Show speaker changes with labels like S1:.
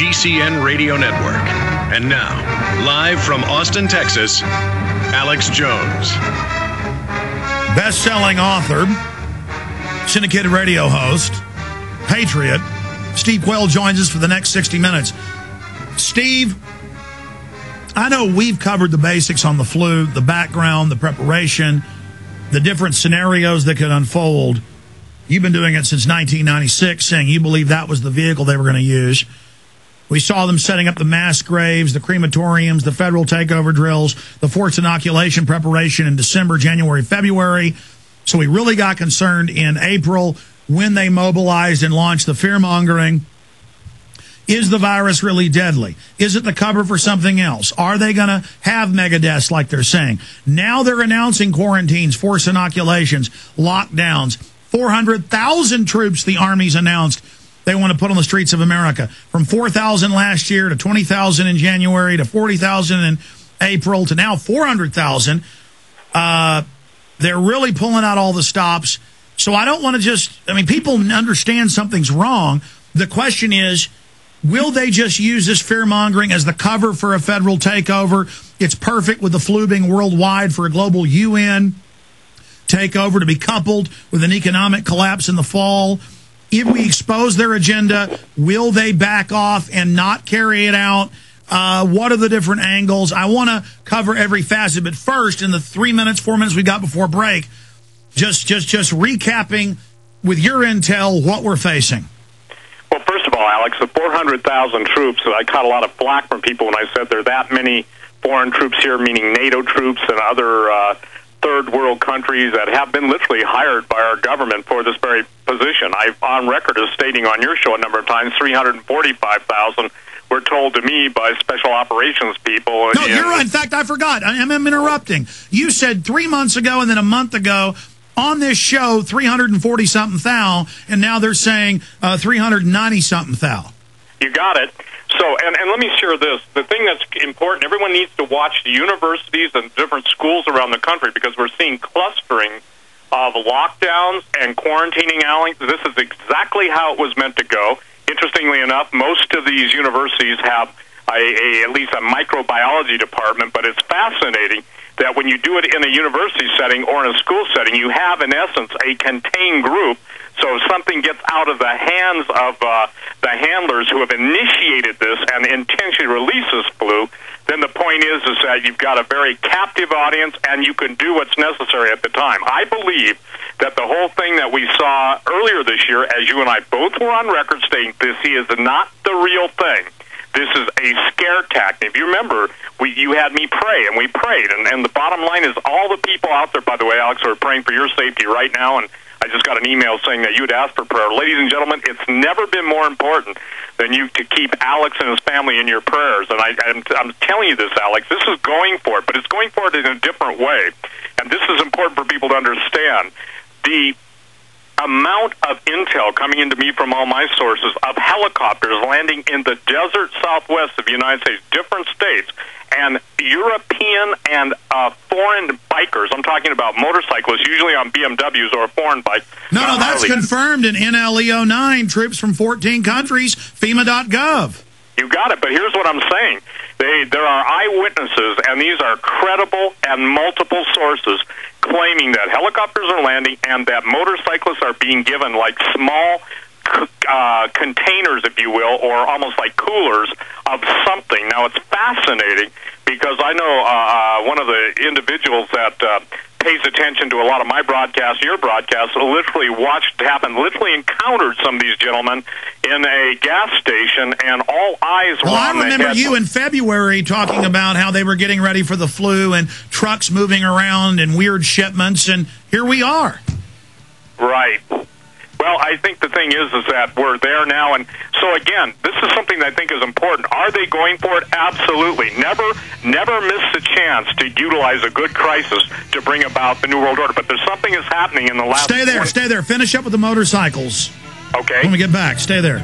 S1: GCN Radio Network. And now, live from Austin, Texas, Alex Jones.
S2: Best-selling author, syndicated radio host, patriot, Steve Quayle joins us for the next 60 minutes. Steve, I know we've covered the basics on the flu, the background, the preparation, the different scenarios that could unfold. You've been doing it since 1996, saying you believe that was the vehicle they were going to use. We saw them setting up the mass graves, the crematoriums, the federal takeover drills, the forced inoculation preparation in December, January, February. So we really got concerned in April when they mobilized and launched the fear-mongering. Is the virus really deadly? Is it the cover for something else? Are they going to have mega deaths like they're saying? Now they're announcing quarantines, forced inoculations, lockdowns. 400,000 troops the Army's announced they want to put on the streets of America. From 4,000 last year to 20,000 in January to 40,000 in April to now 400,000. They're really pulling out all the stops. So I don't want to just, people understand something's wrong. The question is, will they just use this fear-mongering as the cover for a federal takeover? It's perfect with the flu being worldwide for a global UN takeover to be coupled with an economic collapse in the fall. If we expose their agenda, will they back off and not carry it out? What are the different angles? I want to cover every facet, but first, in the 4 minutes we got before break, just recapping with your intel what we're facing.
S3: Well, first of all, Alex, the 400,000 troops, I caught a lot of flack from people when I said there are that many foreign troops here, meaning NATO troops and other third world countries that have been literally hired by our government for this very position. I'm on record as stating on your show a number of times, 345,000 were told to me by special operations people.
S2: No, you're right. In fact, I forgot. I'm interrupting. You said 3 months ago and then a month ago on this show, 340-something thou, and now they're saying 390-something thou.
S3: You got it. So, and let me share this. The thing that's important, everyone needs to watch the universities and different schools around the country because we're seeing clustering of lockdowns and quarantining, Alex. This is exactly how it was meant to go. Interestingly enough, most of these universities have at least a microbiology department, but it's fascinating that when you do it in a university setting or in a school setting, you have, in essence, a contained group. So if something gets out of the hands of the handlers who have initiated this and intentionally release this flu, then the point is that you've got a very captive audience and you can do what's necessary at the time. I believe that the whole thing that we saw earlier this year, as you and I both were on record stating, this is not the real thing. This is a scare tactic. If you remember, you had me pray, and we prayed. And the bottom line is all the people out there, by the way, Alex, who are praying for your safety right now, and I just got an email saying that you'd asked for prayer. Ladies and gentlemen, it's never been more important than you to keep Alex and his family in your prayers. And I'm telling you this, Alex, this is going for it, but it's going for it in a different way. And this is important for people to understand. The amount of intel coming into me from all my sources of helicopters landing in the desert southwest of the United States, different states, and European and foreign bikers, I'm talking about motorcyclists, usually on BMWs or a foreign bike.
S2: No, that's confirmed in NLE09, troops from 14 countries, FEMA.gov.
S3: You got it, but here's what I'm saying. There are eyewitnesses, and these are credible and multiple sources, claiming that helicopters are landing and that motorcyclists are being given like small containers, if you will, or almost like coolers of something. Now, it's fascinating because I know one of the individuals that pays attention to a lot of my broadcasts, your broadcasts, literally watched it happen, literally encountered some of these gentlemen in a gas station, and all eyes were on the head. I remember
S2: you in February talking about how they were getting ready for the flu and trucks moving around and weird shipments, and here we are.
S3: Right. Well, I think the thing is that we're there now, and so again, this is something that I think is important. Are they going for it? Absolutely. Never miss the chance to utilize a good crisis to bring about the New World Order. But there's something that's happening in the last...
S2: Stay there. Finish up with the motorcycles.
S3: Okay.
S2: When we get back, stay there.